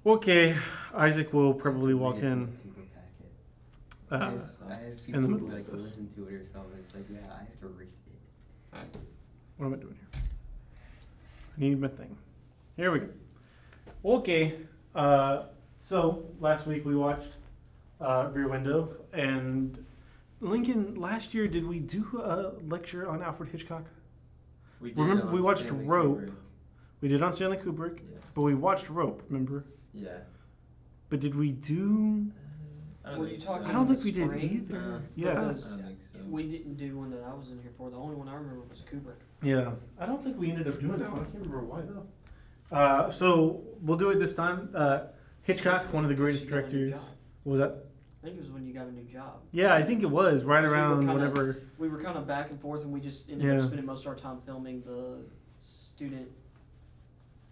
Okay, Isaac will probably walk in uh, I in the people middle who of to this. listen to it or something. It's like, yeah, I have to read it. What am I doing here? I need my thing. Here we go. Okay, so last week we watched Rear Window, and Lincoln, last year did we do a lecture on Alfred Hitchcock? We did Remember, on we watched Stanley Rope. Kubrick. We did on Stanley Kubrick, Yes. but we watched Rope, remember? Yeah. But did we do... Were you talking I don't in think the we did spring? either. Uh, Yeah. Because I don't think so. we didn't do one that I was in here for. The only one I remember was Kubrick. Yeah. I don't think we ended up doing that one. I can't remember why, though. So we'll do it this time. Hitchcock, one of the greatest You got a new directors. job. What was that? I think it was when you got a new job. Yeah, I think it was right So we were around kinda- whenever... We were kind of back and forth, and we just ended Yeah. up spending most of our time filming the student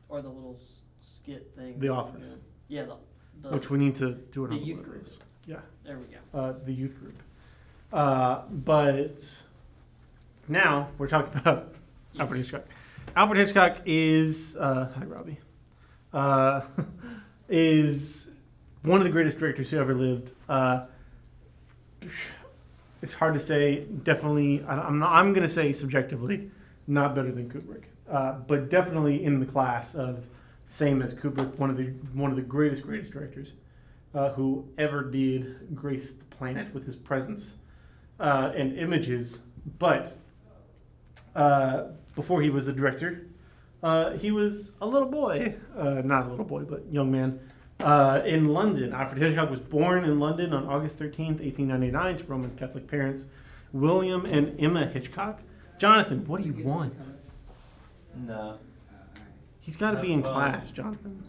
or the little skit thing. The Office. Yeah, the Which we need to do it the on youth one of group. those. Yeah. There we go. The youth group. But now we're talking about Alfred Yes. Hitchcock. Alfred Hitchcock is, hi Robbie, is one of the greatest directors who ever lived. It's hard to say. Definitely, I'm going to say subjectively, not better than Kubrick, but definitely in the class of same as Kubrick, one of the greatest directors who ever did grace the planet with his presence and images. But before he was a director, he was a little boy, not a little boy, but young man, in London. Alfred Hitchcock was born in London on August 13th, 1899 to Roman Catholic parents, William and Emma Hitchcock. Jonathan, what do you want? No. He's got to be in Well- class, Jonathan.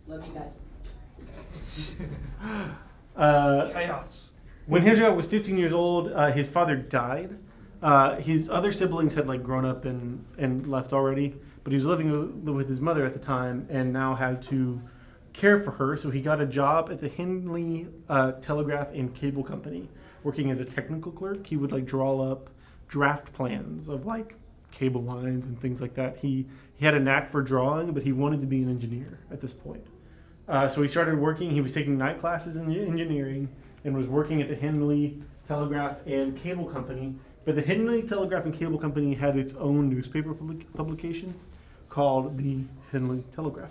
Love you guys. Chaos. When Hitchcock was 15 years old, his father died. His other siblings had like grown up and left already, but he was living with his mother at the time and now had to care for her. So he got a job at the Henley Telegraph and Cable Company, working as a technical clerk. He would like draw up draft plans of like cable lines and things like that. He had a knack for drawing, but he wanted to be an engineer at this point. So he started working. He was taking night classes in engineering and was working at the Henley Telegraph and Cable Company. But the Henley Telegraph and Cable Company had its own newspaper publication called the Henley Telegraph,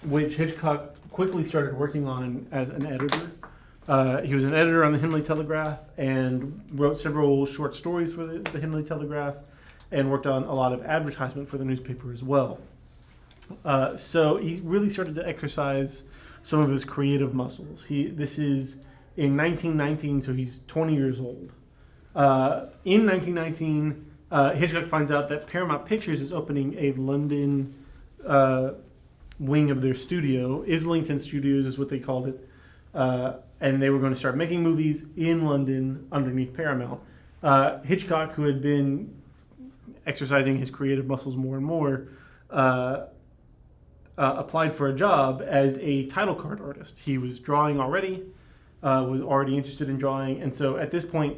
which Hitchcock quickly started working on as an editor. He was an editor on the Henley Telegraph and wrote several short stories for the Henley Telegraph and worked on a lot of advertisement for the newspaper as well. So he really started to exercise some of his creative muscles. This is in 1919, so he's 20 years old. In 1919, Hitchcock finds out that Paramount Pictures is opening a London wing of their studio. Islington Studios is what they called it. And they were going to start making movies in London underneath Paramount. Hitchcock, who had been exercising his creative muscles more and more, applied for a job as a title card artist. He was drawing already, was already interested in drawing, and so at this point,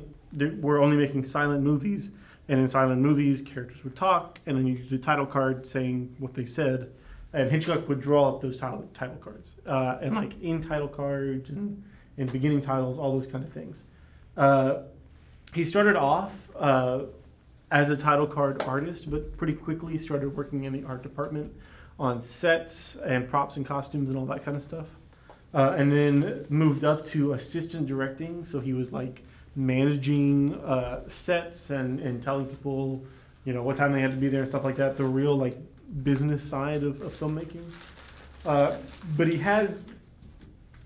we're only making silent movies, and in silent movies, characters would talk, and then you did a title card saying what they said, and Hitchcock would draw up those title cards, and like in title cards and beginning titles, all those kind of things. He started off as a title card artist, but pretty quickly started working in the art department on sets and props and costumes and all that kind of stuff. And then moved up to assistant directing, so he was like managing sets and telling people, what time they had to be there and stuff like that, the real like business side of filmmaking. But he had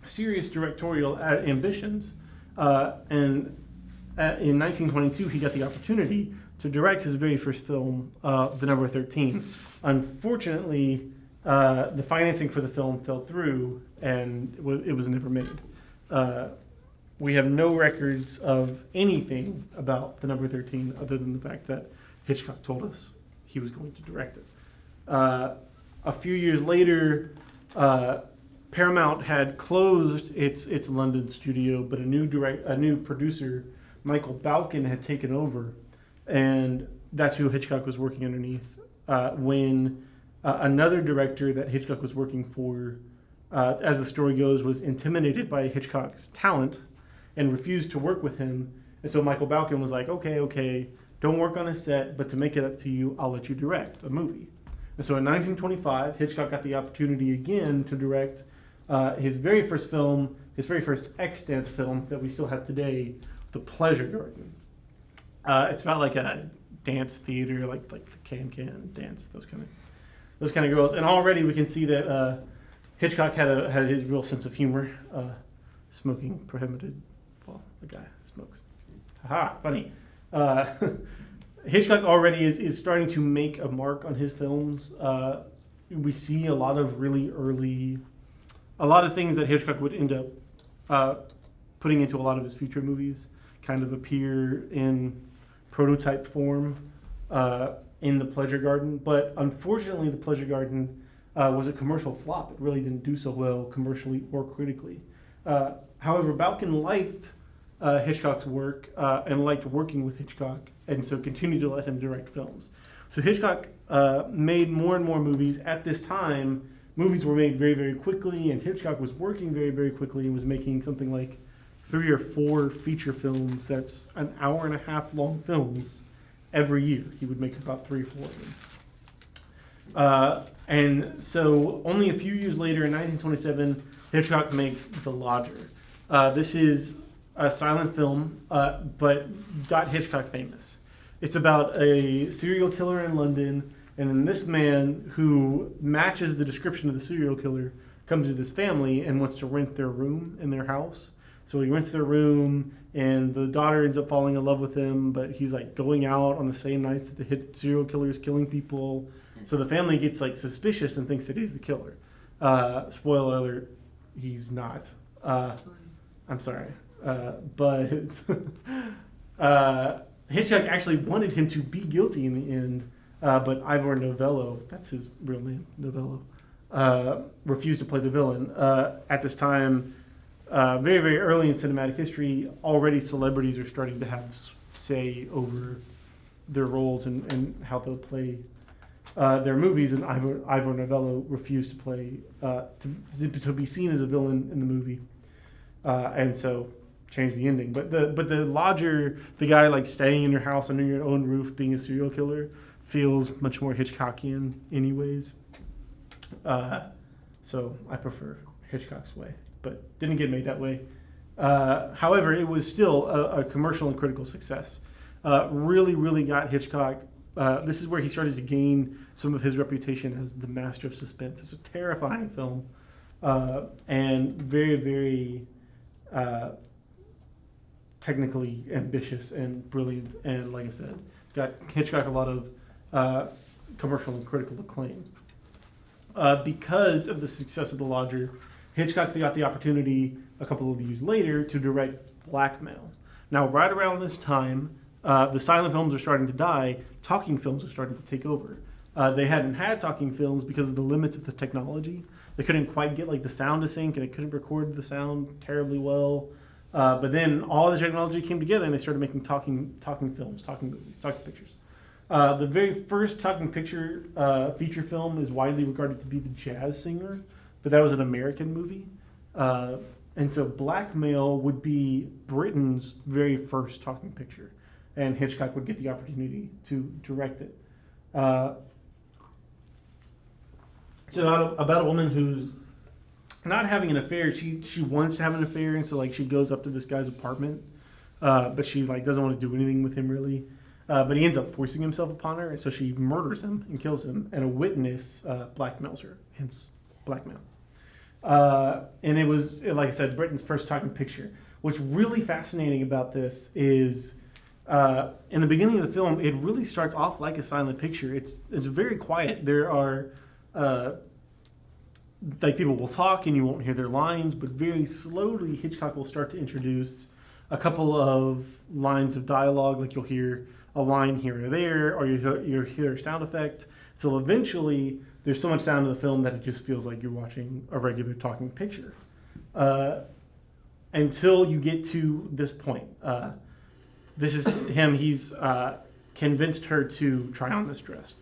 serious directorial ambitions, and in 1922 he got the opportunity to direct his very first film, The Number 13. Unfortunately, the financing for the film fell through, and it was never made. We have no records of anything about The Number 13 other than the fact that Hitchcock told us he was going to direct it. A few years later, Paramount had closed its London studio, but a new producer, Michael Balkin, had taken over, and that's who Hitchcock was working underneath when Another director that Hitchcock was working for, as the story goes, was intimidated by Hitchcock's talent and refused to work with him. And so Michael Balcon was like, okay, don't work on a set, but to make it up to you, I'll let you direct a movie. And so in 1925, Hitchcock got the opportunity again to direct his very first film, his very first extant film that we still have today, The Pleasure Garden. It's about like a dance theater, like the can dance, those kind of girls. And already we can see that Hitchcock had his real sense of humor. Smoking prohibited. Well, the guy smokes. Haha, funny. Hitchcock already is starting to make a mark on his films. We see a lot of things that Hitchcock would end up putting into a lot of his future movies kind of appear in prototype form in The Pleasure Garden. But unfortunately, The Pleasure Garden was a commercial flop. It really didn't do so well commercially or critically. However, Balcon liked Hitchcock's work and liked working with Hitchcock, and so continued to let him direct films. So Hitchcock made more and more movies. At this time, movies were made very, very quickly, and Hitchcock was working very, very quickly and was making something like 3 or 4 feature films that's an hour-and-a-half long films every year. He would make about 3 or 4 of them. And so only a few years later, in 1927, Hitchcock makes The Lodger. This is a silent film, but got Hitchcock famous. It's about a serial killer in London, and then this man who matches the description of the serial killer comes to this family and wants to rent their room in their house. So he rents their room, and the daughter ends up falling in love with him, but he's like going out on the same nights that the serial killer is killing people. So the family gets like suspicious and thinks that he's the killer. Spoiler alert, he's not. I'm sorry. But Hitchcock actually wanted him to be guilty in the end, but Ivor Novello, that's his real name, Novello, refused to play the villain. At this time, very, very early in cinematic history, already celebrities are starting to have say over their roles and how they'll play their movies, and Ivor Novello refused to play, to be seen as a villain in the movie, and so changed the ending. But the lodger, the guy like staying in your house under your own roof, being a serial killer, feels much more Hitchcockian, anyways. So I prefer Hitchcock's way, but didn't get made that way. However, it was still a commercial and critical success. Really, really got Hitchcock. This is where he started to gain some of his reputation as the master of suspense. It's a terrifying film, and very, very technically ambitious and brilliant. And like I said, got Hitchcock a lot of commercial and critical acclaim. Because of the success of The Lodger, Hitchcock got the opportunity a couple of years later to direct Blackmail. Now, right around this time, the silent films are starting to die. Talking films are starting to take over. They hadn't had talking films because of the limits of the technology. They couldn't quite get like the sound to sync, and they couldn't record the sound terribly well. But then all the technology came together, and they started making talking films, talking movies, talking pictures. The very first talking picture feature film is widely regarded to be The Jazz Singer, but that was an American movie. And so Blackmail would be Britain's very first talking picture, and Hitchcock would get the opportunity to direct it. So about a woman who's not having an affair. She wants to have an affair, and so like she goes up to this guy's apartment, but she like doesn't want to do anything with him really. But he ends up forcing himself upon her, and so she murders him and kills him, and a witness blackmails her, hence blackmail. And it was, like I said, Britain's first talking picture. What's really fascinating about this is in the beginning of the film, it really starts off like a silent picture. It's very quiet. There are like people will talk and you won't hear their lines, but very slowly Hitchcock will start to introduce a couple of lines of dialogue, like you'll hear a line here or there, or you'll hear a sound effect. So eventually there's so much sound in the film that it just feels like you're watching a regular talking picture. Until you get to this point. This is him. He's convinced her to try on this dress.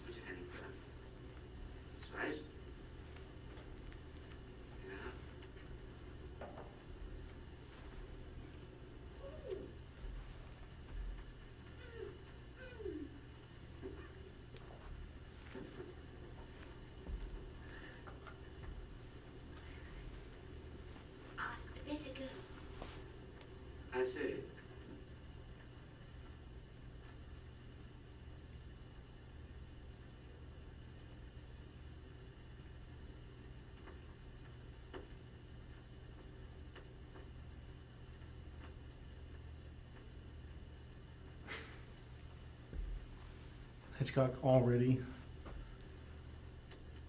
Hitchcock already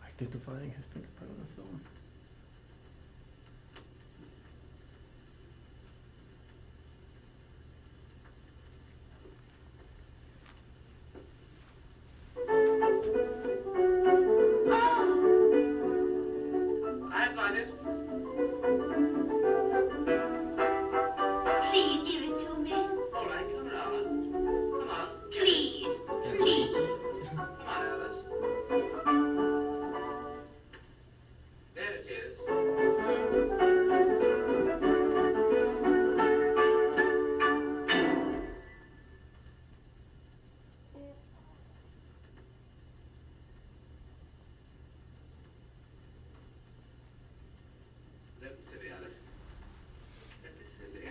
identifying his fingerprint on the film. I find it. Please give it to me. All right, come around. Come on. Please. Please. Come on, Alice. There it is. Let me see, Alice. Let me see.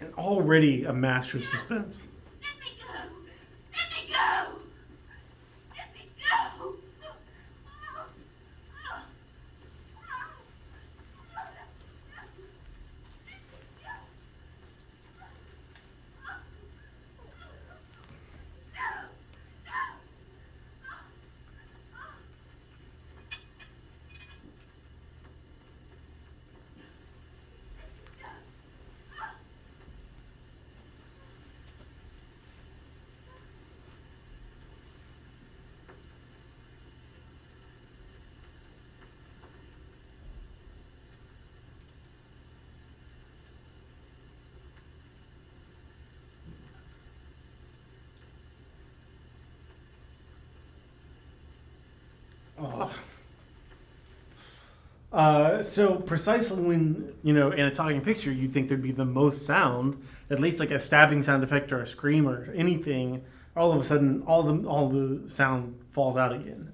And already a master of suspense. Let me go. Let me go. Let me go. Oh. So precisely when, in a talking picture, you'd think there'd be the most sound, at least like a stabbing sound effect or a scream or anything, all of a sudden all the sound falls out again.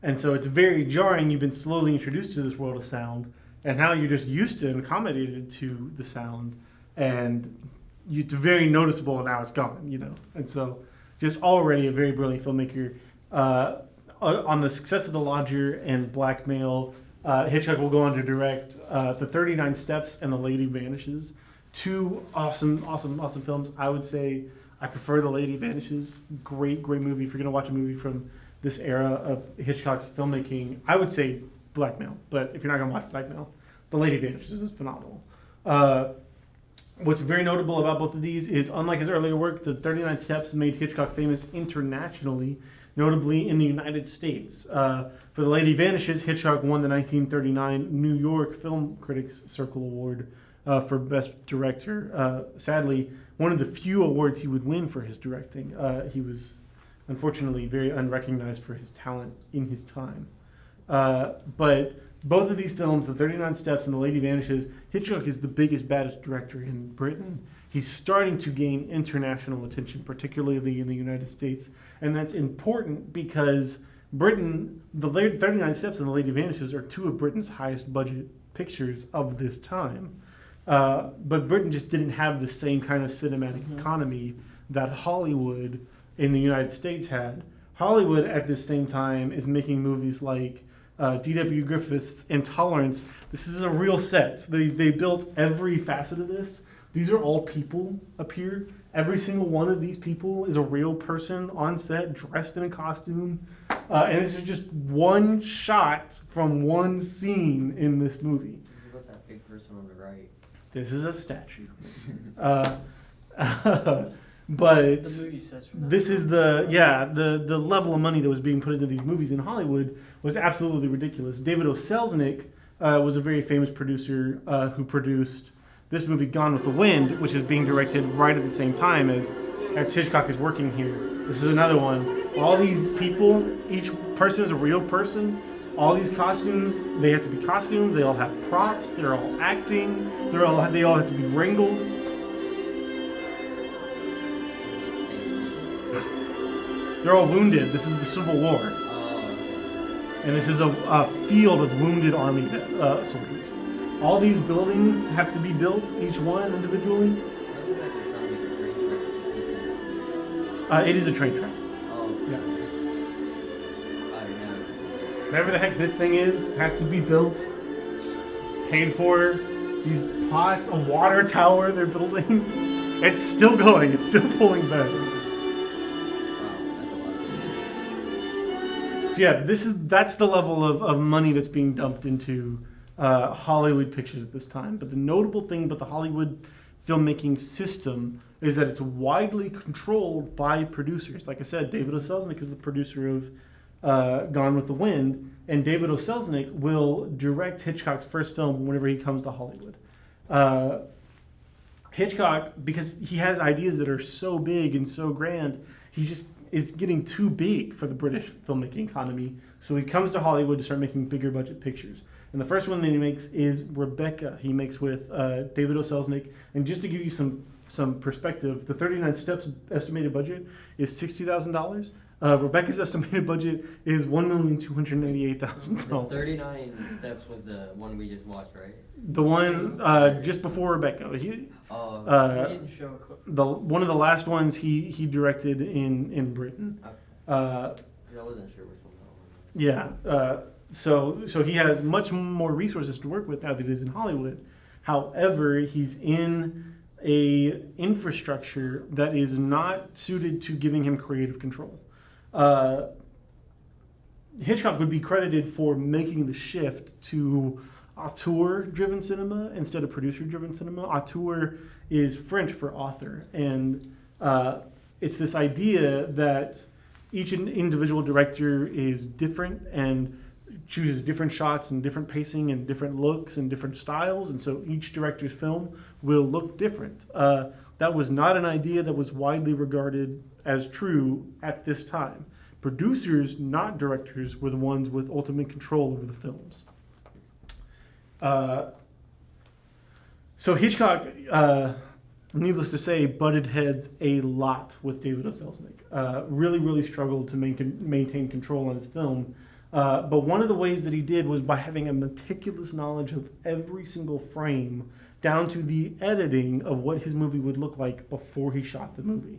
And so it's very jarring. You've been slowly introduced to this world of sound, and now you're just used to and accommodated to the sound, and it's very noticeable, and now it's gone, And so just already a very brilliant filmmaker. On the success of The Lodger and Blackmail, Hitchcock will go on to direct The 39 Steps and The Lady Vanishes. Two awesome films. I would say I prefer The Lady Vanishes. Great movie. If you're going to watch a movie from this era of Hitchcock's filmmaking, I would say Blackmail. But if you're not going to watch Blackmail, The Lady Vanishes is phenomenal. What's very notable about both of these is, unlike his earlier work, The 39 Steps made Hitchcock famous internationally, notably in the United States. For The Lady Vanishes, Hitchcock won the 1939 New York Film Critics Circle Award for Best Director. Sadly, one of the few awards he would win for his directing. He was unfortunately very unrecognized for his talent in his time. But both of these films, The 39 Steps and The Lady Vanishes, Hitchcock is the biggest, baddest director in Britain. He's starting to gain international attention, particularly in the United States. And that's important because Britain, The 39 Steps and The Lady Vanishes are two of Britain's highest budget pictures of this time. But Britain just didn't have the same kind of cinematic economy that Hollywood in the United States had. Hollywood at this same time is making movies like D.W. Griffith's Intolerance. This is a real set. They built every facet of this. These are all people up here. Every single one of these people is a real person on set, dressed in a costume. And this is just one shot from one scene in this movie. What about that big person on the right? This is a statue. But The movie sets from that this is time. the level of money that was being put into these movies in Hollywood was absolutely ridiculous. David O. Selznick was a very famous producer who produced this movie Gone with the Wind, which is being directed right at the same time as Hitchcock is working here. This is another one. All these people, each person is a real person. All these costumes, they have to be costumed. They all have props. They're all acting. They all have to be wrangled. They're all wounded. This is the Civil War. And this is a field of wounded army soldiers. All these buildings have to be built, each one individually. It is a train track. Yeah. Whatever the heck this thing is, has to be built, paid for. These pots, a water tower they're building. It's still going. It's still pulling back. Wow, that's a lot. So yeah, that's the level of money that's being dumped into Hollywood pictures at this time. But the notable thing about the Hollywood filmmaking system is that it's widely controlled by producers. Like I said, David O. Selznick is the producer of Gone with the Wind, and David O. Selznick will direct Hitchcock's first film whenever he comes to Hollywood. Hitchcock, because he has ideas that are so big and so grand, he just is getting too big for the British filmmaking economy. So he comes to Hollywood to start making bigger budget pictures. And the first one that he makes is Rebecca. He makes with David O. Selznick. And just to give you some perspective, the 39 Steps estimated budget is $60,000. Rebecca's estimated budget is $1,288,000. 39 Steps was the one we just watched, right? The one just before Rebecca. He didn't show a clip. One of the last ones he directed in Britain. I wasn't sure which one that was. Yeah. So he has much more resources to work with now that he's in Hollywood. However, he's in a infrastructure that is not suited to giving him creative control. Hitchcock would be credited for making the shift to auteur-driven cinema instead of producer-driven cinema. Auteur is French for author, and it's this idea that each individual director is different and chooses different shots and different pacing and different looks and different styles, and so each director's film will look different. That was not an idea that was widely regarded as true at this time. Producers, not directors, were the ones with ultimate control over the films. So Hitchcock, needless to say, butted heads a lot with David O. Selznick. Really struggled to maintain control on his film. But one of the ways that he did was by having a meticulous knowledge of every single frame, down to the editing of what his movie would look like before he shot the movie.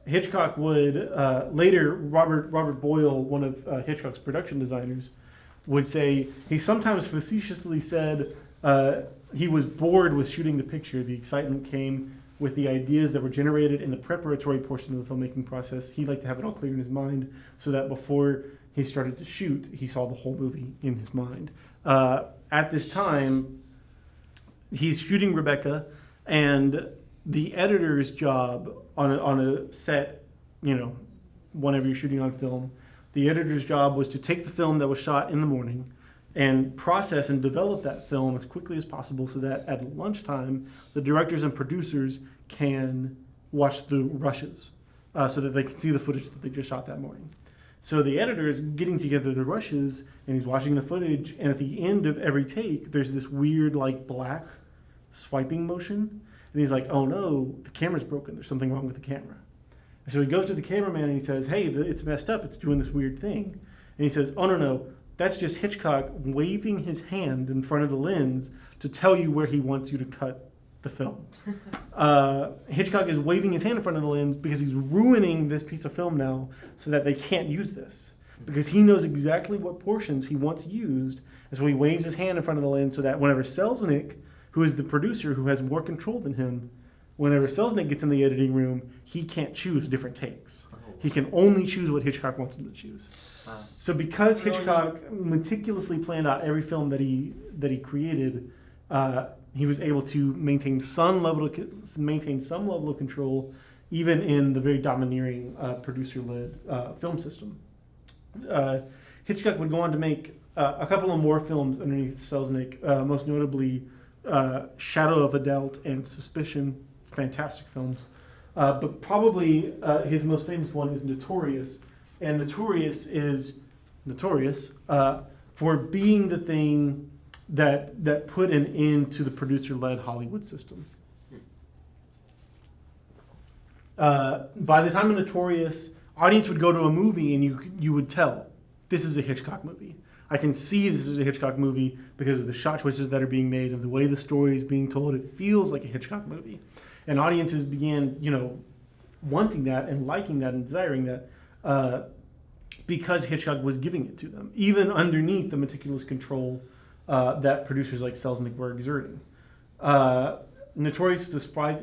Hitchcock would, later, Robert Boyle, one of Hitchcock's production designers, would say, he sometimes facetiously said he was bored with shooting the picture. The excitement came with the ideas that were generated in the preparatory portion of the filmmaking process. He liked to have it all clear in his mind so that before he started to shoot, he saw the whole movie in his mind. At this time, he's shooting Rebecca, and the editor's job on a set, whenever you're shooting on film, the editor's job was to take the film that was shot in the morning and process and develop that film as quickly as possible so that at lunchtime, the directors and producers can watch the rushes so that they can see the footage that they just shot that morning. So the editor is getting together the rushes and he's watching the footage, and at the end of every take, there's this weird black swiping motion. And he's like, oh no, the camera's broken. There's something wrong with the camera. And so he goes to the cameraman and he says, hey, it's messed up. It's doing this weird thing. And he says, oh no, that's just Hitchcock waving his hand in front of the lens to tell you where he wants you to cut the film. Hitchcock is waving his hand in front of the lens because he's ruining this piece of film now so that they can't use this. Because he knows exactly what portions he wants used. And so he waves his hand in front of the lens so that whenever Selznick, who is the producer who has more control than him, whenever Selznick gets in the editing room, he can't choose different takes. He can only choose what Hitchcock wants him to choose. So because Hitchcock meticulously planned out every film that he created, he was able to maintain some level of control, even in the very domineering producer-led film system. Hitchcock would go on to make a couple of more films underneath Selznick, most notably Shadow of a Doubt and Suspicion, fantastic films. But probably his most famous one is Notorious. And Notorious is notorious for being the thing that put an end to the producer-led Hollywood system. By the time of Notorious, audience would go to a movie and you would tell, this is a Hitchcock movie. I can see this is a Hitchcock movie because of the shot choices that are being made and the way the story is being told. It feels like a Hitchcock movie. And audiences began, wanting that and liking that and desiring that because Hitchcock was giving it to them, even underneath the meticulous control that producers like Selznick were exerting. Notorious is a spy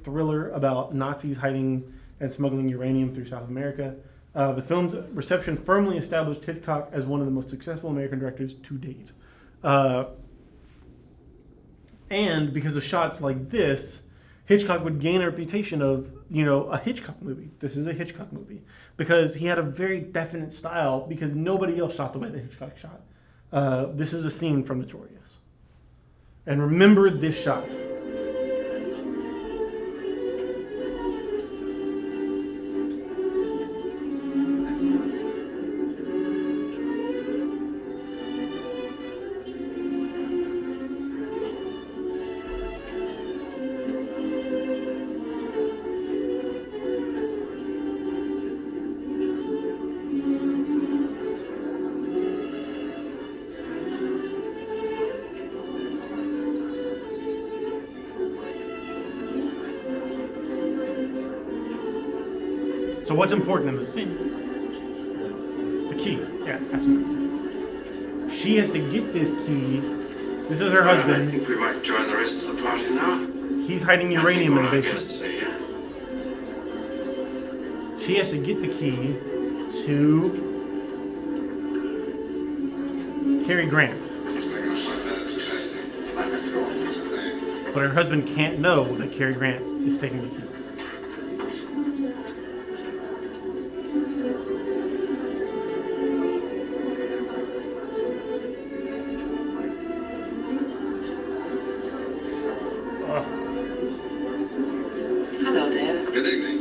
thriller about Nazis hiding and smuggling uranium through South America. The film's reception firmly established Hitchcock as one of the most successful American directors to date. And because of shots like this, Hitchcock would gain a reputation of, a Hitchcock movie. This is a Hitchcock movie. Because he had a very definite style, because nobody else shot the way that Hitchcock shot. This is a scene from Notorious. And remember this shot. So what's important in this scene? The key. Yeah, absolutely. She has to get this key. This is her I husband. think we might join the rest of the party now. He's hiding uranium in the I think basement. what our guests say, yeah. She has to get the key to Cary Grant. But her husband can't know that Cary Grant is taking the key. Hello there. Good evening.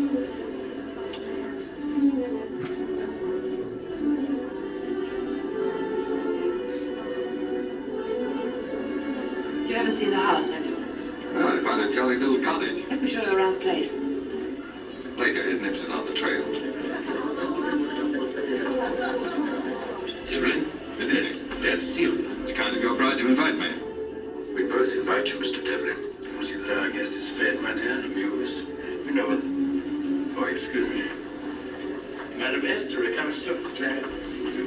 You haven't seen the house, have you? Well, I found a jolly little cottage. Let me show you around the place. Later, his nips are on the trail. You're in? Good evening. Yes, Celia. It's kind of your bride to invite me. We both invite you, Mr. Devlin. You see that our guest is fed, my dear, and amused. You know it. Oh, excuse me. Madam Esther, I'm so glad to see you.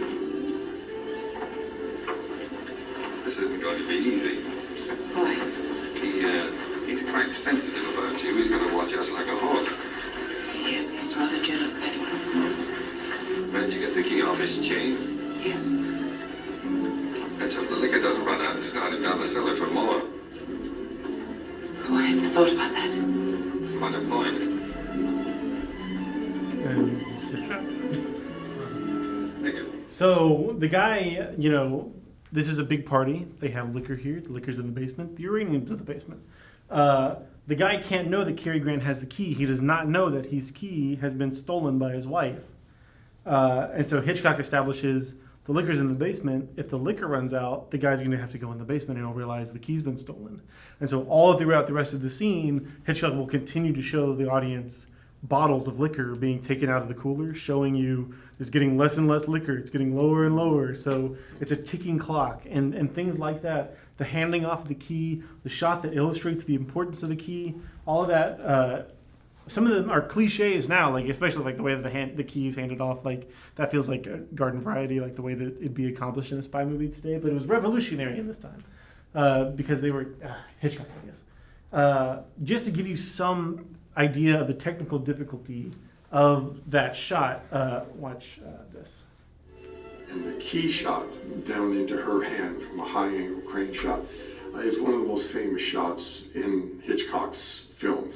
This isn't going to be easy. Why? He's quite sensitive about you. He's going to watch us like a hawk. Yes, he's rather jealous, that one. Where'd you get the key off his chain? Yes. Let's hope the liquor doesn't run out and start him down the cellar for more. Oh, I hadn't thought about that. On a point. And it's a trap. Thank you. So the guy, this is a big party. They have liquor here. The liquor's in the basement. The uranium's in the basement. The guy can't know that Cary Grant has the key. He does not know that his key has been stolen by his wife. And so Hitchcock establishes the liquor's in the basement. If the liquor runs out, the guy's going to have to go in the basement and he'll realize the key's been stolen. And so all throughout the rest of the scene, Hitchcock will continue to show the audience bottles of liquor being taken out of the cooler, showing you it's getting less and less liquor. It's getting lower and lower. So it's a ticking clock and things like that. The handing off of the key, the shot that illustrates the importance of the key, all of that. Some of them are cliches now, like especially like the way that the key is handed off. Like that feels like a garden variety, like the way that it'd be accomplished in a spy movie today. But it was revolutionary in this time because they were Hitchcock, I guess. Just to give you some idea of the technical difficulty of that shot, watch this. And the key shot down into her hand from a high-angle crane shot is one of the most famous shots in Hitchcock's films,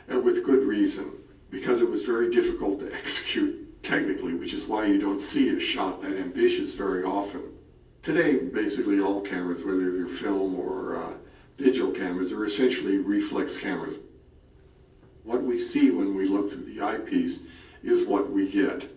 and with good reason, because it was very difficult to execute technically, which is why you don't see a shot that ambitious very often. Today, basically all cameras, whether they're film or digital cameras, are essentially reflex cameras. What we see when we look through the eyepiece is what we get.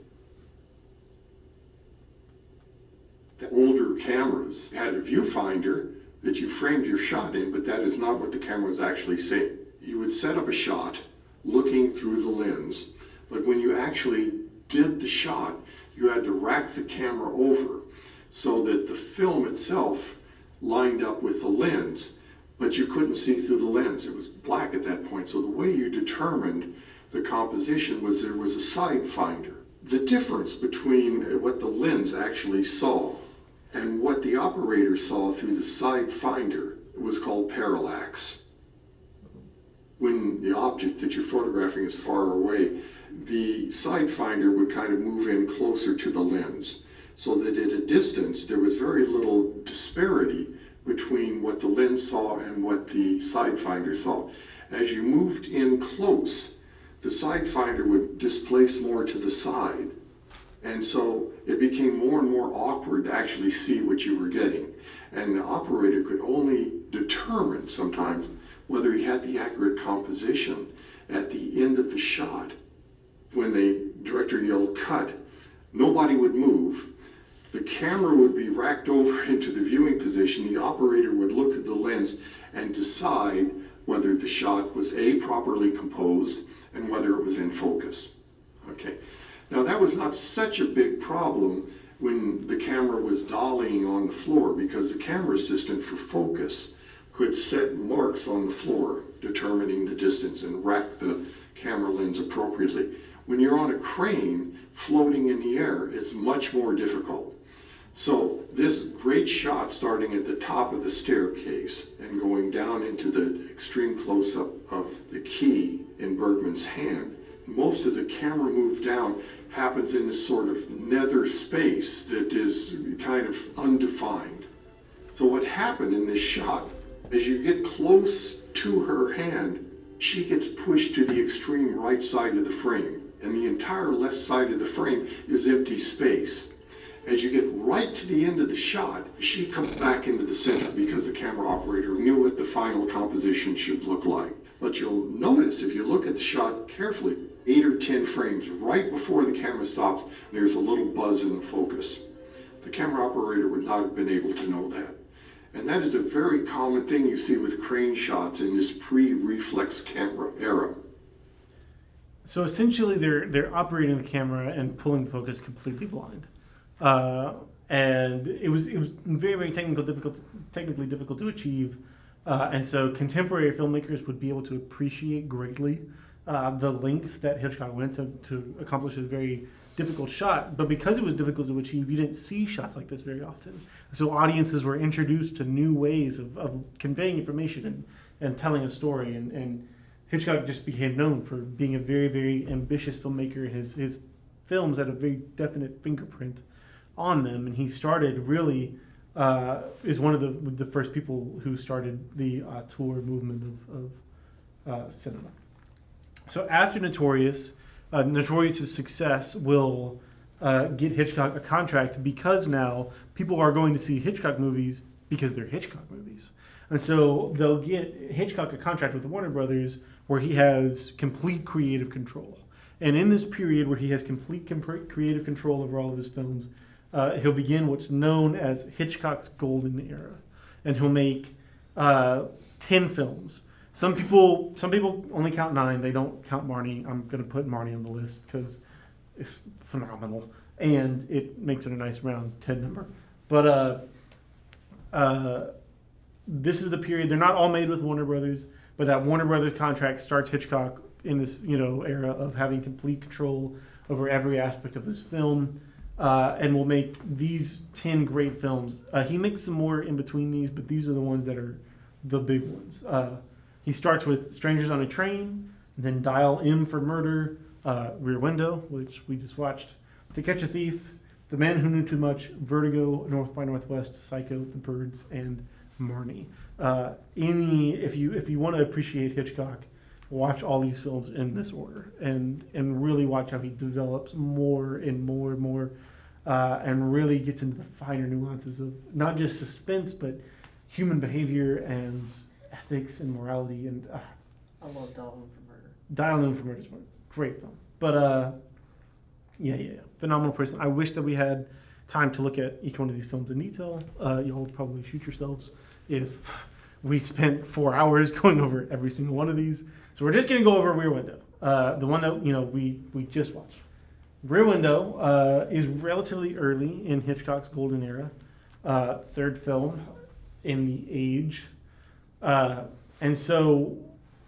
The older cameras had a viewfinder that you framed your shot in, but that is not what the camera was actually seeing. You would set up a shot looking through the lens, but when you actually did the shot, you had to rack the camera over so that the film itself lined up with the lens, but you couldn't see through the lens. It was black at that point. So the way you determined the composition was there was a side finder. The difference between what the lens actually saw and what the operator saw through the side finder was called parallax. when the object that you're photographing is far away, the side finder would kind of move in closer to the lens, so that at a distance there was very little disparity between what the lens saw and what the side finder saw. As you moved in close, the side finder would displace more to the side, and so it became more and more awkward to actually see what you were getting. And the operator could only determine sometimes whether he had the accurate composition at the end of the shot. When the director yelled cut, nobody would move. The camera would be racked over into the viewing position. The operator would look at the lens and decide whether the shot was A, properly composed, and whether it was in focus. Okay. Now that was not such a big problem when the camera was dollying on the floor, because the camera assistant for focus could set marks on the floor determining the distance and rack the camera lens appropriately. When you're on a crane floating in the air, it's much more difficult. So this great shot starting at the top of the staircase and going down into the extreme close-up of the key in Bergman's hand, most of the camera move down happens in this sort of nether space that is kind of undefined. So what happened in this shot, as you get close to her hand, she gets pushed to the extreme right side of the frame, and the entire left side of the frame is empty space. As you get right to the end of the shot, she comes back into the center because the camera operator knew what the final composition should look like. But you'll notice, if you look at the shot carefully, 8 or 10 frames right before the camera stops, there's a little buzz in the focus. The camera operator would not have been able to know that. And that is a very common thing you see with crane shots in this pre-reflex camera era. So essentially, they're operating the camera and pulling the focus completely blind, and it was very, very technically difficult to achieve. And so contemporary filmmakers would be able to appreciate greatly the lengths that Hitchcock went to accomplish his very difficult shot. But because it was difficult to achieve, you didn't see shots like this very often. So audiences were introduced to new ways of conveying information and telling a story. And Hitchcock just became known for being a very, very ambitious filmmaker. His films had a very definite fingerprint on them. And he started really... is one of the first people who started the auteur movement of cinema. So after Notorious's success will get Hitchcock a contract, because now people are going to see Hitchcock movies because they're Hitchcock movies. And so they'll get Hitchcock a contract with the Warner Brothers where he has complete creative control. And in this period where he has complete creative control over all of his films, he'll begin what's known as Hitchcock's golden era, and he'll make 10 films. Some people only count 9. They don't count Marnie. I'm going to put Marnie on the list because it's phenomenal, and it makes it a nice round 10 number. But this is the period. They're not all made with Warner Brothers, but that Warner Brothers contract starts Hitchcock in this era of having complete control over every aspect of his film. And will make these 10 great films. He makes some more in between these, but these are the ones that are the big ones. He starts with Strangers on a Train, then Dial M for Murder, Rear Window, which we just watched, To Catch a Thief, The Man Who Knew Too Much, Vertigo, North by Northwest, Psycho, The Birds, and Marnie. If you want to appreciate Hitchcock, watch all these films in this order and really watch how he develops more and more and more and really gets into the finer nuances of not just suspense, but human behavior and ethics and morality. And I love Dial M for Murder. Dial M for Murder is a great film. But yeah, phenomenal person. I wish that we had time to look at each one of these films in detail. Y'all would probably shoot yourselves if we spent 4 hours going over every single one of these. So we're just going to go over Rear Window, the one that we just watched. Rear Window is relatively early in Hitchcock's golden era, third film in the age, and so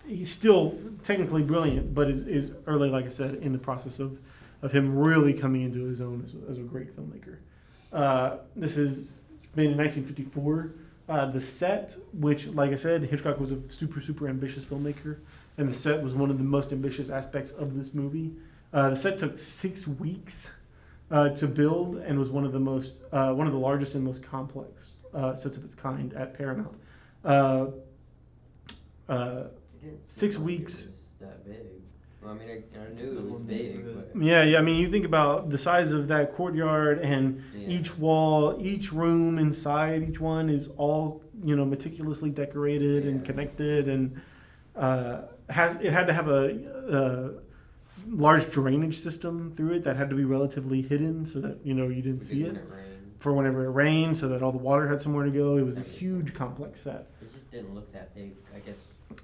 he's still technically brilliant, but is early, like I said, in the process of him really coming into his own as a great filmmaker. This is made in 1954. The set, which, like I said, Hitchcock was a super, super ambitious filmmaker, and the set was one of the most ambitious aspects of this movie. The set took 6 weeks to build and was one of the largest and most complex sets of its kind at Paramount. It didn't 6 seem like weeks. It was that big. Well, I mean, I knew it was big, but Yeah. I mean, you think about the size of that courtyard, and each wall, each room inside each one is all meticulously decorated and connected, and it had to have a large drainage system through it that had to be relatively hidden so that you didn't see it when it rained, for whenever it rained, so that all the water had somewhere to go. It was a huge, complex set. it just didn't look that big. I guess.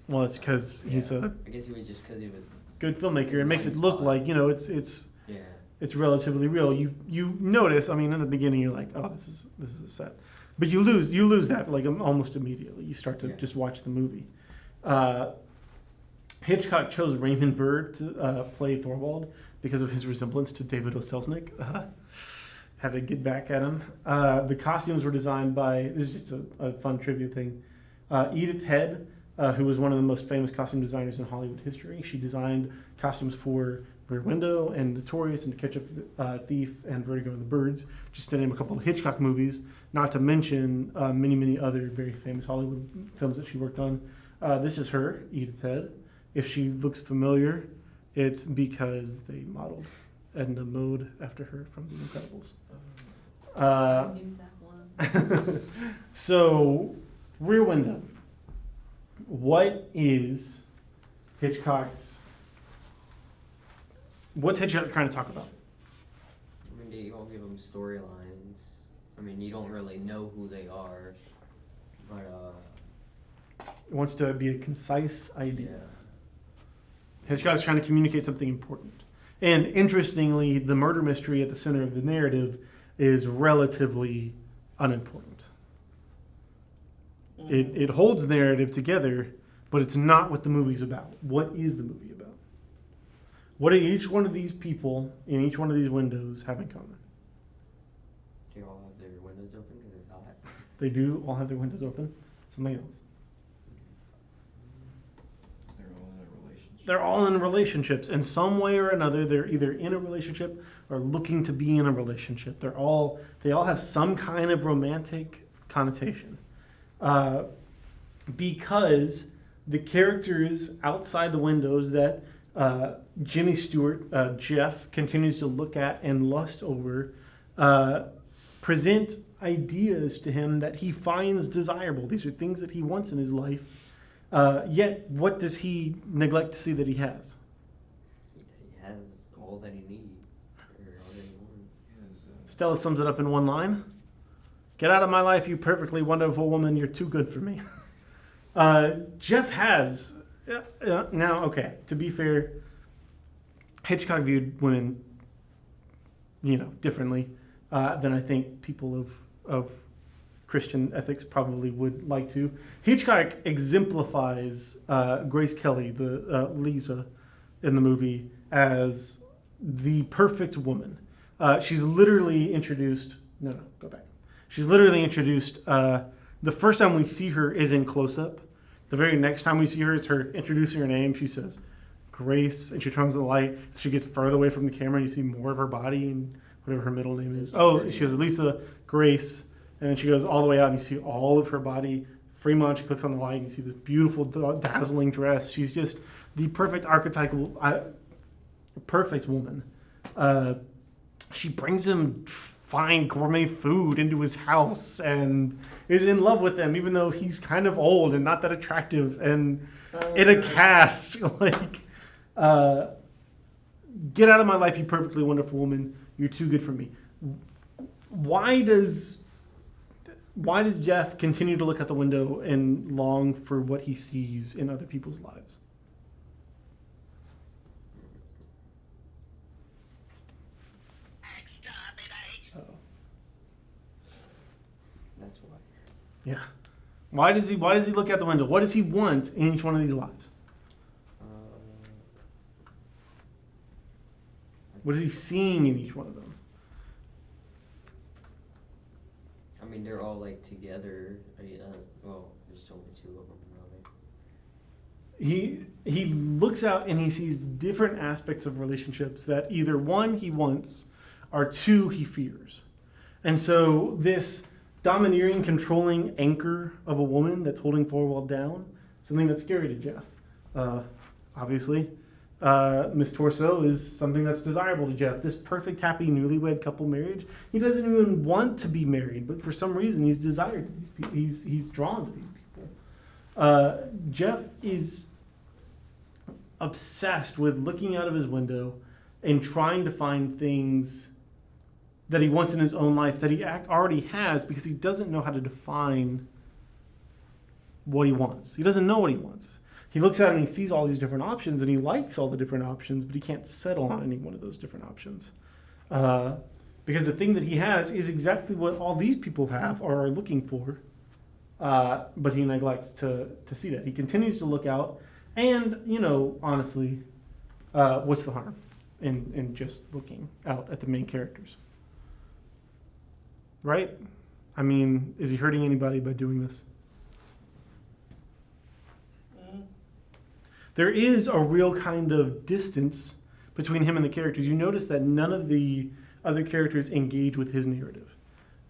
Well, it's because he's a I guess it was just because he was. good filmmaker. It makes it look like it's Yeah. it's relatively real. You notice. I mean, in the beginning, you're like, oh, this is a set, but you lose that like almost immediately. You start to just watch the movie. Hitchcock chose Raymond Burr to play Thorwald because of his resemblance to David O. Selznick. Had to get back at him. The costumes were designed by, this is just a fun trivia thing, Edith Head, who was one of the most famous costume designers in Hollywood history. She designed costumes for Rear Window and Notorious and To Catch a Thief and Vertigo and the Birds, just to name a couple of Hitchcock movies, not to mention many, many other very famous Hollywood films that she worked on. This is her, Edith Head. If she looks familiar, it's because they modeled Edna Mode after her from The Incredibles. I knew that one. So, Rear Window. What's Hitchcock trying to talk about? I mean, you won't give them storylines. I mean, you don't really know who they are, but It wants to be a concise idea. Hitchcock's trying to communicate something important. And interestingly, the murder mystery at the center of the narrative is relatively unimportant. It holds the narrative together, but it's not what the movie's about. What is the movie about? What do each one of these people in each one of these windows have in common? do you all have their windows open because it's hot? They do all have their windows open. Something else. They're all in relationships. In some way or another, they're either in a relationship or looking to be in a relationship. They all have some kind of romantic connotation. Because the characters outside the windows that Jimmy Stewart, Jeff, continues to look at and lust over, present ideas to him that he finds desirable. These are things that he wants in his life. Yet, what does he neglect to see that he has? He has all that he needs, or all that he wants. Stella sums it up in one line. Get out of my life, you perfectly wonderful woman. You're too good for me. Jeff has... now, okay, to be fair, Hitchcock viewed women, differently than I think people of Christian ethics probably would like to. Hitchcock exemplifies Grace Kelly, the Lisa in the movie, as the perfect woman. She's literally introduced... No, go back. She's literally introduced... the first time we see her is in close-up. The very next time we see her is her introducing her name. She says, Grace, and she turns on the light. She gets further away from the camera, and you see more of her body and whatever her middle name is. Oh, she goes, Lisa, Grace, and then she goes all the way out, and you see all of her body. Fremont, she clicks on the light, and you see this beautiful, dazzling dress. She's just the perfect archetypal, perfect woman. She brings him fine gourmet food into his house and is in love with him, even though he's kind of old and not that attractive and in a cast. Get out of my life, you perfectly wonderful woman. You're too good for me. Why does Jeff continue to look out the window and long for what he sees in other people's lives? Uh-oh. That's why. Yeah. Why does he look out the window? What does he want in each one of these lives? What is he seeing in each one of them? I mean, they're all like together. Well, there's only two of them, he looks out and he sees different aspects of relationships that either one he wants or two he fears. And so this domineering, controlling anchor of a woman that's holding Thorwald down, something that's scary to Jeff. Obviously, Miss Torso is something that's desirable to Jeff. This perfect, happy, newlywed couple marriage, he doesn't even want to be married, but for some reason he's desired to these people. He's drawn to these people. Jeff is obsessed with looking out of his window and trying to find things that he wants in his own life that he already has, because he doesn't know how to define what he wants. He doesn't know what he wants. He looks out and he sees all these different options and he likes all the different options, but he can't settle on any one of those different options. Because the thing that he has is exactly what all these people have or are looking for, but he neglects to see that. He continues to look out, and, honestly, what's the harm in just looking out at the main characters? Right? I mean, is he hurting anybody by doing this? There is a real kind of distance between him and the characters. You notice that none of the other characters engage with his narrative.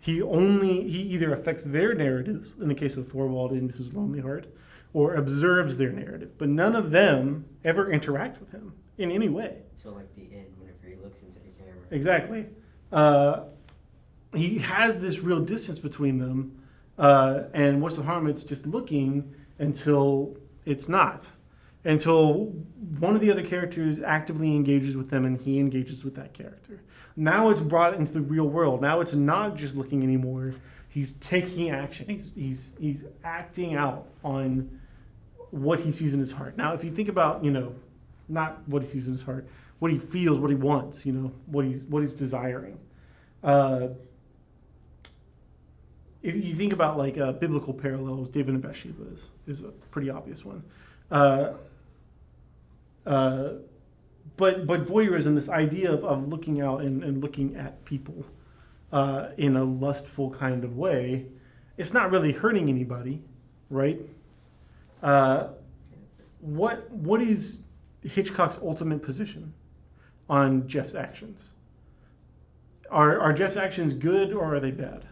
He either affects their narratives, in the case of Thorwald and Mrs. Lonelyheart, or observes their narrative. But none of them ever interact with him in any way. So like the end, whenever he looks into the camera. Exactly. He has this real distance between them, and what's the harm? It's just looking until it's not. Until one of the other characters actively engages with them and he engages with that character. Now it's brought into the real world. Now it's not just looking anymore. He's taking action. He's acting out on what he sees in his heart. Now, if you think about, not what he sees in his heart, what he feels, what he wants, what he's desiring. If you think about like biblical parallels, David and Bathsheba is a pretty obvious one. But voyeurism, this idea of looking out and looking at people in a lustful kind of way, it's not really hurting anybody, right? What is Hitchcock's ultimate position on Jeff's actions? Are Jeff's actions good or are they bad?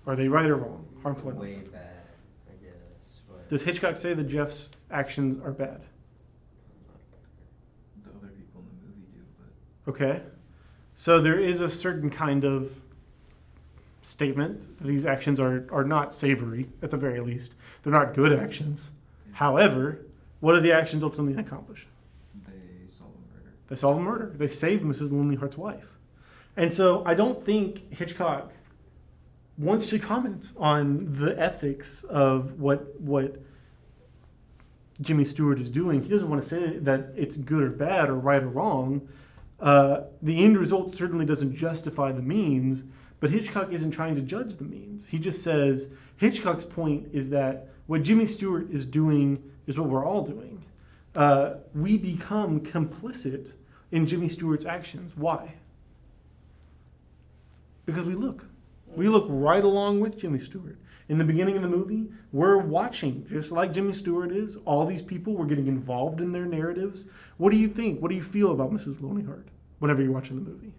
Are they right or wrong? Harmful or not? Way bad, I guess. But Does Hitchcock say that Jeff's actions are bad? The other people in the movie do, but Okay. So there is a certain kind of statement that these actions are not savory, at the very least. They're not good actions. However, what do the actions ultimately accomplish? they solve a murder. They solve a murder. They save Mrs. Lonelyheart's wife. And so I don't think Hitchcock wants to comment on the ethics of what Jimmy Stewart is doing. He doesn't want to say that it's good or bad or right or wrong. The end result certainly doesn't justify the means, but Hitchcock isn't trying to judge the means. He just says Hitchcock's point is that what Jimmy Stewart is doing is what we're all doing. We become complicit in Jimmy Stewart's actions. Why? Because we look. We look right along with Jimmy Stewart. In the beginning of the movie, we're watching, just like Jimmy Stewart is. All these people, we're getting involved in their narratives. What do you think? What do you feel about Mrs. Lonelyheart whenever you're watching the movie?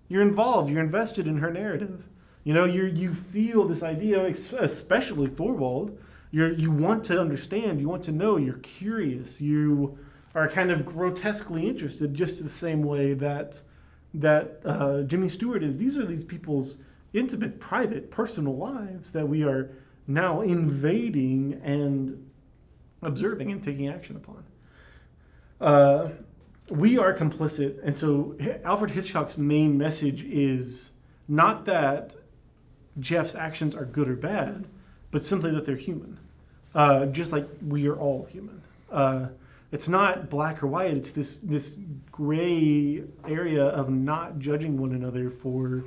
You're involved. You're invested in her narrative. You feel this idea, especially Thorwald. You want to understand. You want to know. You're curious. You are kind of grotesquely interested, just the same way that Jimmy Stewart is. These are these people's intimate, private, personal lives that we are now invading and observing and taking action upon. We are complicit, and so Alfred Hitchcock's main message is not that Jeff's actions are good or bad, but simply that they're human, just like we are all human. It's not black or white. It's this gray area of not judging one another for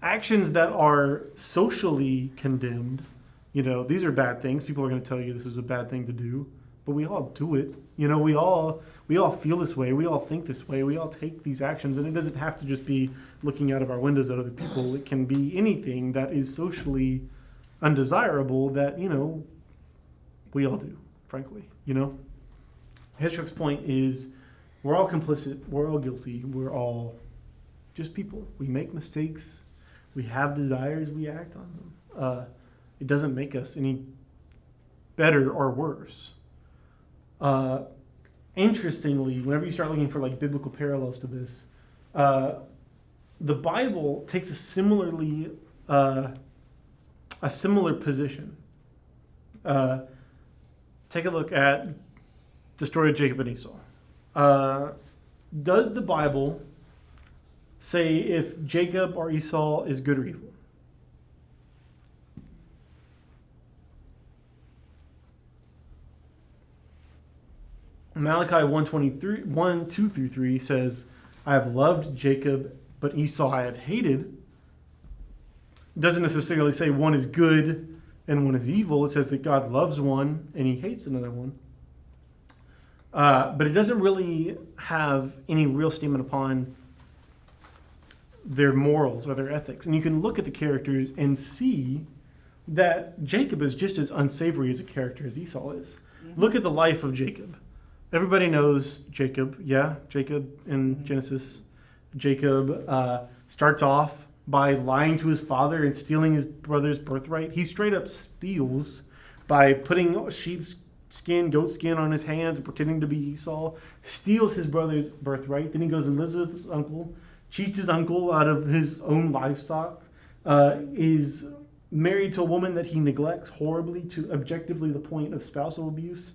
actions that are socially condemned. These are bad things. People are going to tell you this is a bad thing to do, but we all do it. We all feel this way. We all think this way. We all take these actions, and it doesn't have to just be looking out of our windows at other people. It can be anything that is socially undesirable that we all do. frankly. You know, Hitchcock's point is we're all complicit, we're all guilty, we're all just people. We make mistakes, we have desires, we act on them. It doesn't make us any better or worse. Interestingly, whenever you start looking for like biblical parallels to this, the Bible takes a similar position. Take a look at the story of Jacob and Esau. Does the Bible say if Jacob or Esau is good or evil? Malachi 1:2-3 says, I have loved Jacob, but Esau I have hated. It doesn't necessarily say one is good and one is evil. It says that God loves one and he hates another one. But it doesn't really have any real statement upon their morals or their ethics. And you can look at the characters and see that Jacob is just as unsavory as a character as Esau is. Mm-hmm. Look at the life of Jacob. Everybody knows Jacob. Yeah, Jacob in Genesis. Jacob starts off by lying to his father and stealing his brother's birthright. He straight up steals by putting sheep's skin, goat skin on his hands and pretending to be Esau. Steals his brother's birthright. Then he goes and lives with his uncle. Cheats his uncle out of his own livestock. Is married to a woman that he neglects horribly to objectively the point of spousal abuse.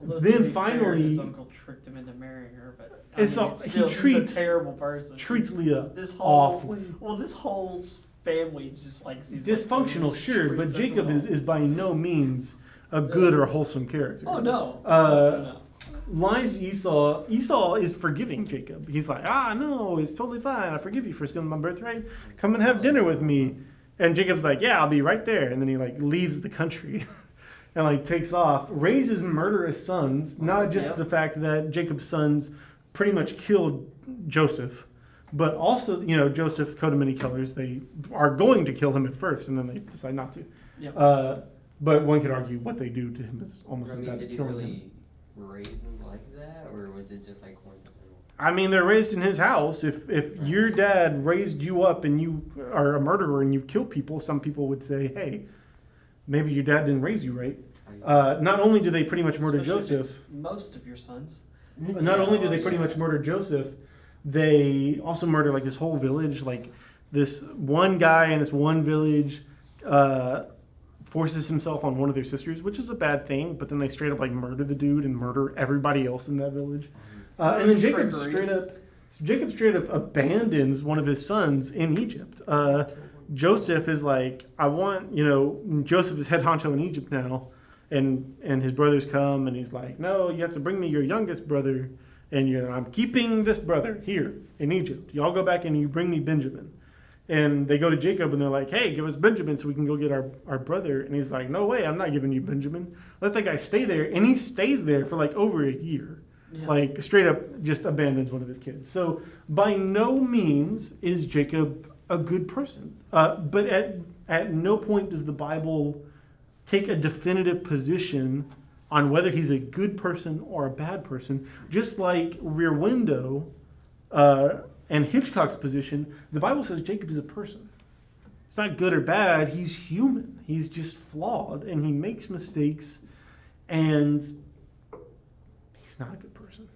Then finally, his uncle tricked him into marrying her, but he's a terrible person. Treats Leah this whole, awfully. Well, this whole family is just like dysfunctional, like sure, but Jacob is by no means a good or wholesome character. Oh no. Lies Esau. Esau is forgiving Jacob. He's like, no, it's totally fine. I forgive you for stealing my birthright. Come and have dinner with me. And Jacob's like, yeah, I'll be right there. And then he like leaves the country. And like takes off, raises murderous sons, not just the fact that Jacob's sons pretty much killed Joseph, but also, Joseph, coat of many colors, they are going to kill him at first, and then they decide not to. Yep. But one could argue what they do to him is almost as bad as killing him. Did he really raise him like that, or was it just like coincidental? I mean, they're raised in his house. If your dad raised you up and you are a murderer and you kill people, some people would say, hey, maybe your dad didn't raise you right. Not only do they pretty much murder Joseph, most of your sons. Not only do they pretty much murder Joseph, they also murder like this whole village. Like this one guy in this one village forces himself on one of their sisters, which is a bad thing. But then they straight up like murder the dude and murder everybody else in that village. And then Jacob straight up abandons one of his sons in Egypt. Joseph is like, Joseph is head honcho in Egypt now. And his brothers come and he's like, no, you have to bring me your youngest brother. And I'm keeping this brother here in Egypt. Y'all go back and you bring me Benjamin. And they go to Jacob and they're like, hey, give us Benjamin so we can go get our brother. And he's like, no way, I'm not giving you Benjamin. Let that guy stay there. And he stays there for like over a year. Yeah. Like straight up just abandons one of his kids. So by no means is Jacob a good person. But at no point does the Bible take a definitive position on whether he's a good person or a bad person. Just like Rear Window and Hitchcock's position, the Bible says Jacob is a person. It's not good or bad, he's human. He's just flawed and he makes mistakes and he's not a good person.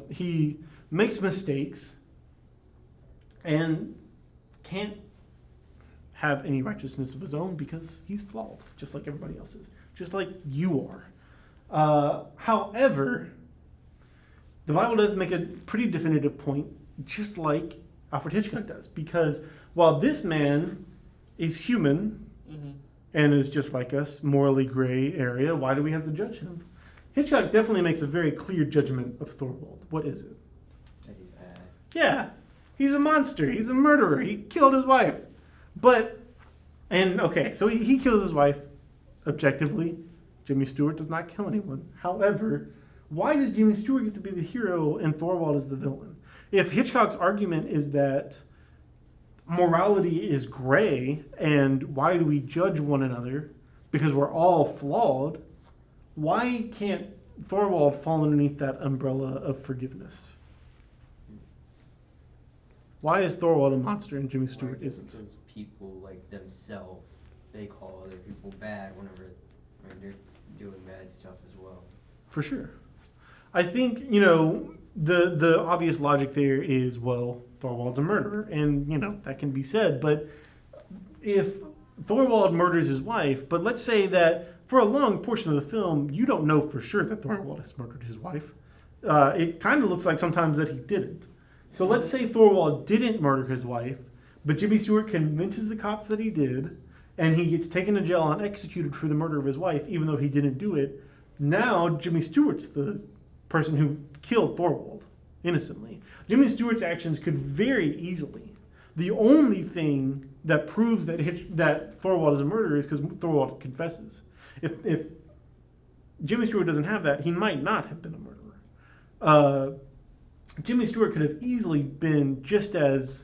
He makes mistakes and can't have any righteousness of his own because he's flawed, just like everybody else is, just like you are. However, the Bible does make a pretty definitive point, just like Alfred Hitchcock does, because while this man is human and is just like us, morally gray area, why do we have to judge him? Hitchcock definitely makes a very clear judgment of Thorwald. What is it? That he's bad. Yeah, he's a monster. He's a murderer. He killed his wife. So he kills his wife objectively. Jimmy Stewart does not kill anyone. However, why does Jimmy Stewart get to be the hero and Thorwald is the villain? If Hitchcock's argument is that morality is gray and why do we judge one another because we're all flawed, why can't Thorwald fall underneath that umbrella of forgiveness? Why is Thorwald a monster and Jimmy Stewart isn't? Because people like themselves, they call other people bad whenever they're doing bad stuff as well. For sure. I think, you know, the obvious logic there is, well, Thorwald's a murderer, and, you know, that can be said, but if Thorwald murders his wife, but let's say that for a long portion of the film, you don't know for sure that Thorwald has murdered his wife. It kind of looks like sometimes that he didn't. So let's say Thorwald didn't murder his wife, but Jimmy Stewart convinces the cops that he did, and he gets taken to jail and executed for the murder of his wife, even though he didn't do it. Now Jimmy Stewart's the person who killed Thorwald innocently. Jimmy Stewart's actions could very easily. The only thing that proves that Thorwald is a murderer is because Thorwald confesses. If Jimmy Stewart doesn't have that, he might not have been a murderer. Jimmy Stewart could have easily been just as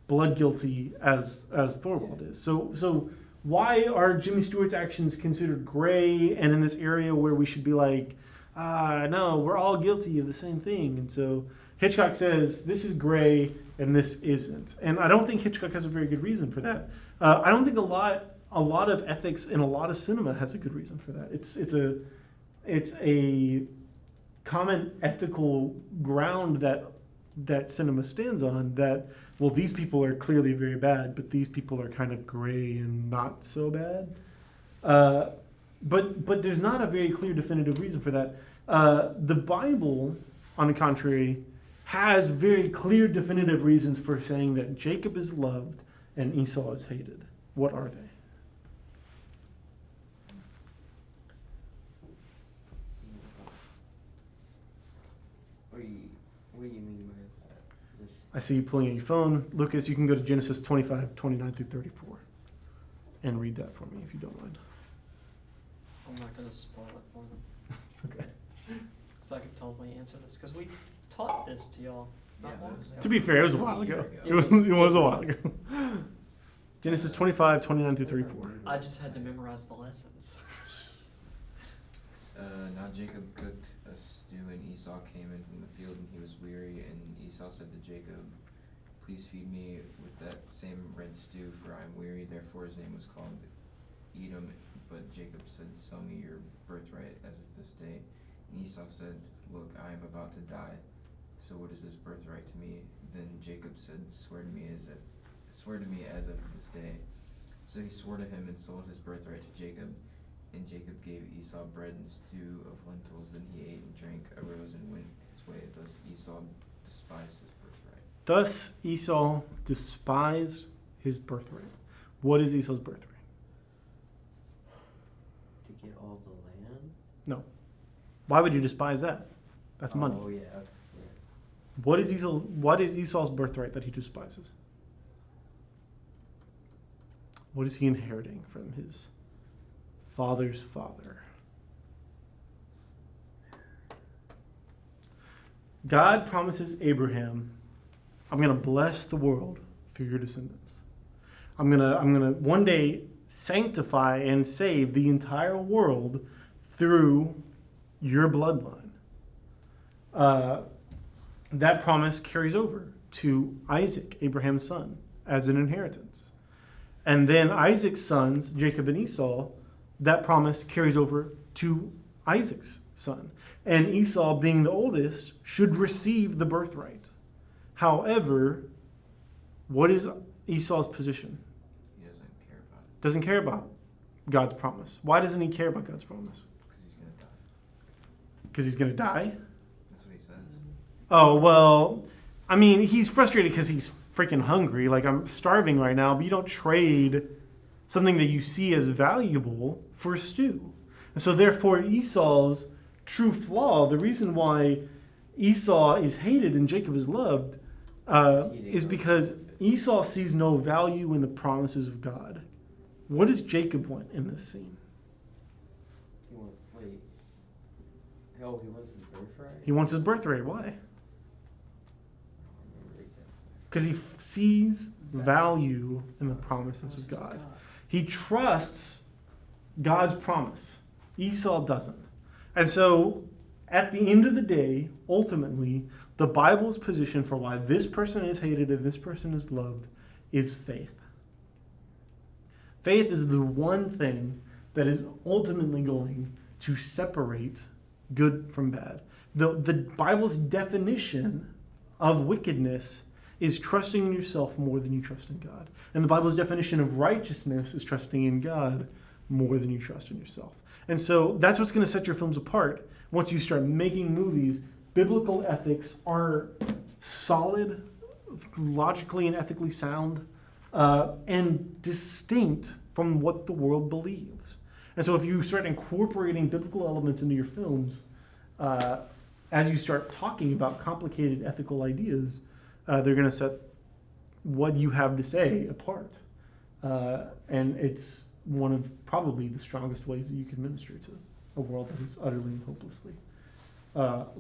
blood guilty as Thorwald is. So why are Jimmy Stewart's actions considered gray and in this area where we should be like, no, we're all guilty of the same thing? And so Hitchcock says this is gray and this isn't. And I don't think Hitchcock has a very good reason for that. I don't think a lot of ethics in a lot of cinema has a good reason for that. It's a common ethical ground that cinema stands on, that, well, these people are clearly very bad, but these people are kind of gray and not so bad. But there's not a very clear definitive reason for that. The Bible, on the contrary, has very clear definitive reasons for saying that Jacob is loved and Esau is hated. What are they? What do you mean by that? I see you pulling out your phone. Lucas, you can go to Genesis 25, 29 through 34 and read that for me if you don't mind. I'm not going to spoil it for them. Okay. Because I could totally answer this. Because we taught this to y'all not long ago. To be fair, it was a while ago. It was a while ago. Genesis 25, 29 through 34. I just had to memorize the lessons. Now Jacob cooked a stew, and Esau came in from the field, and he was weary. And Esau said to Jacob, "Please feed me with that same red stew, for I am weary." Therefore his name was called Edom. But Jacob said, "Sell me your birthright as of this day." And Esau said, "Look, I am about to die. So what is this birthright to me?" Then Jacob said, Swear to me as of this day." So he swore to him and sold his birthright to Jacob. And Jacob gave Esau bread and stew of lentils. Then he ate and drank, arose and went his way. Thus Esau despised his birthright. Thus Esau despised his birthright. What is Esau's birthright? To get all the land? No. Why would you despise that? That's money. Oh, yeah. What is Esau's birthright that he despises? What is he inheriting from his father's father? God promises Abraham, I'm going to bless the world through your descendants. I'm going to one day sanctify and save the entire world through your bloodline. That promise carries over to Isaac, Abraham's son, as an inheritance. And then Isaac's sons, Jacob and Esau, that promise carries over to Isaac's son. And Esau, being the oldest, should receive the birthright. However, what is Esau's position? He doesn't care about it Doesn't care about God's promise. Why doesn't he care about God's promise? because he's going to die. Because he's going to die? That's what he says. Oh, well, I mean, he's frustrated because he's freaking hungry. Like, I'm starving right now, but you don't trade something that you see as valuable for a stew. And so therefore Esau's true flaw, the reason why Esau is hated and Jacob is loved, is because Esau sees no value in the promises of God. What does Jacob want in this scene? He wants his birthright? He wants his birthright. Why? I don't remember exactly. Because he sees value in the promises of God. He trusts God's promise. Esau doesn't. And so, at the end of the day, ultimately, the Bible's position for why this person is hated and this person is loved is faith. Faith is the one thing that is ultimately going to separate good from bad. The Bible's definition of wickedness is trusting in yourself more than you trust in God. And the Bible's definition of righteousness is trusting in God more than you trust in yourself. And so that's what's going to set your films apart. Once you start making movies, biblical ethics are solid, logically and ethically sound, and distinct from what the world believes. And so if you start incorporating biblical elements into your films, as you start talking about complicated ethical ideas, they're going to set what you have to say apart. And it's one of probably the strongest ways that you can minister to a world that is utterly and hopelessly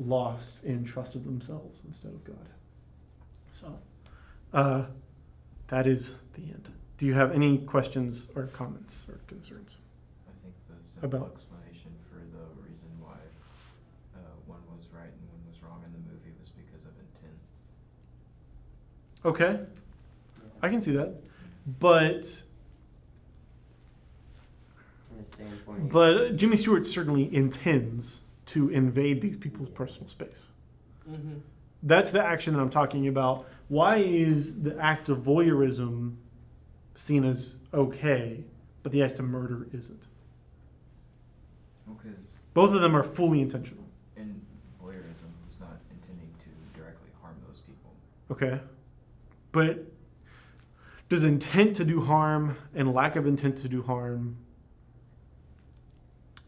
lost in trust of themselves instead of God. So that is the end. Do you have any questions or comments or concerns? I think the simple About- explanation for the reason why one was right and one was wrong in the movie was because of intent. Okay, I can see that, but From the standpoint. Jimmy Stewart certainly intends to invade these people's personal space. Mm-hmm. That's the action that I'm talking about. Why is the act of voyeurism seen as okay, but the act of murder isn't? Because Both of them are fully intentional. in voyeurism, he's not intending to directly harm those people. Okay, but does intent to do harm and lack of intent to do harm?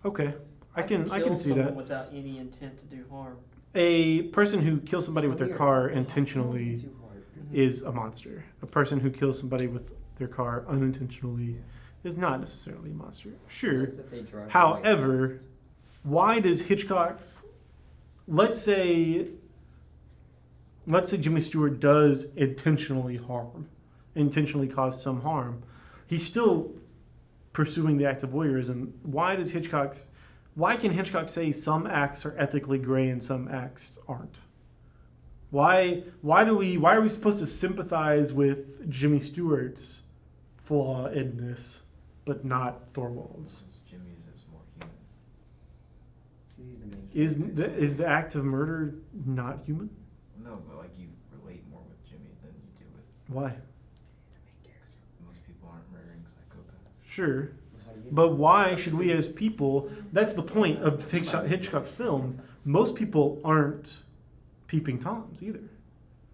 Okay, I can kill see someone that. without any intent to do harm. A person who kills somebody with their car intentionally Too hard. is a monster. A person who kills somebody with their car unintentionally is not necessarily a monster. Sure. Unless if they drive However, like why does Hitchcock's, let's say Jimmy Stewart does intentionally cause some harm, he's still pursuing the act of voyeurism. Why can Hitchcock say some acts are ethically gray and some acts aren't? Why are we supposed to sympathize with Jimmy Stewart's flawedness, but not Thorwald's? Because Jimmy's is more human. he's the main Is the act of murder not human? No, but like you relate more with Jimmy than you do with. Why? Most people aren't murdering psychopaths. Sure. How do you But why should we as people, that's the point of Hitchcock's film, most people aren't peeping Toms either.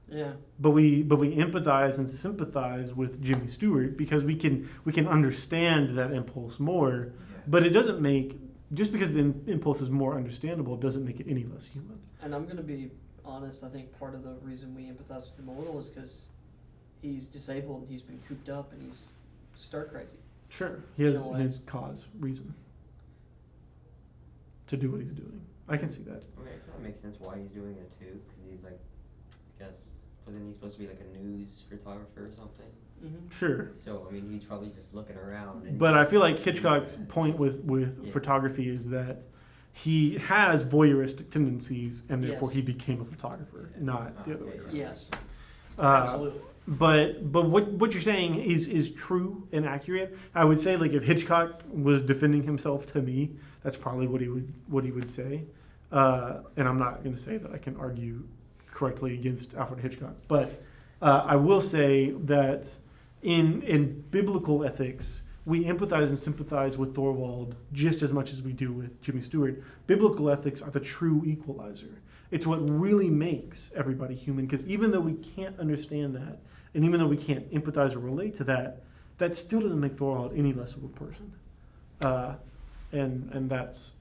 Yeah. But we empathize and sympathize with Jimmy Stewart because we can understand that impulse more, Yeah. but it doesn't make, just because the impulse is more understandable doesn't make it any less human. And I'm going to be honest, I think part of the reason we empathize with him a little is because he's disabled and he's been cooped up and he's stark crazy. Sure. He has In a way. his cause, reason to do what he's doing. I can see that. I mean, it kind of makes sense why he's doing it too, because he's like, I guess, wasn't he supposed to be like a news photographer or something? Mm-hmm. Sure. So, I mean, he's probably just looking around. And But I feel like Hitchcock's point with Yeah. photography is that he has voyeuristic tendencies and therefore Yes. he became a photographer, not the other way around. Yes. Absolutely. But what you're saying is true and accurate. I would say, like, if Hitchcock was defending himself to me, that's probably what he would say. And I'm not going to say that I can argue correctly against Alfred Hitchcock, but I will say that in biblical ethics, we empathize and sympathize with Thorwald just as much as we do with Jimmy Stewart. Biblical ethics are the true equalizer. It's what really makes everybody human, because even though we can't understand that, and even though we can't empathize or relate to that, that still doesn't make Thorwald any less of a person. And that's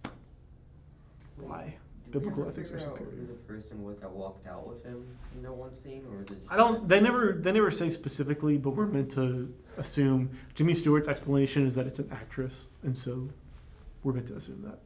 why Did we biblical ever ethics are figure out superior. who the person was that walked out with him in that one scene, or is it just I don't. They never say specifically, but we're meant to assume. Jimmy Stewart's explanation is that it's an actress, and so we're meant to assume that.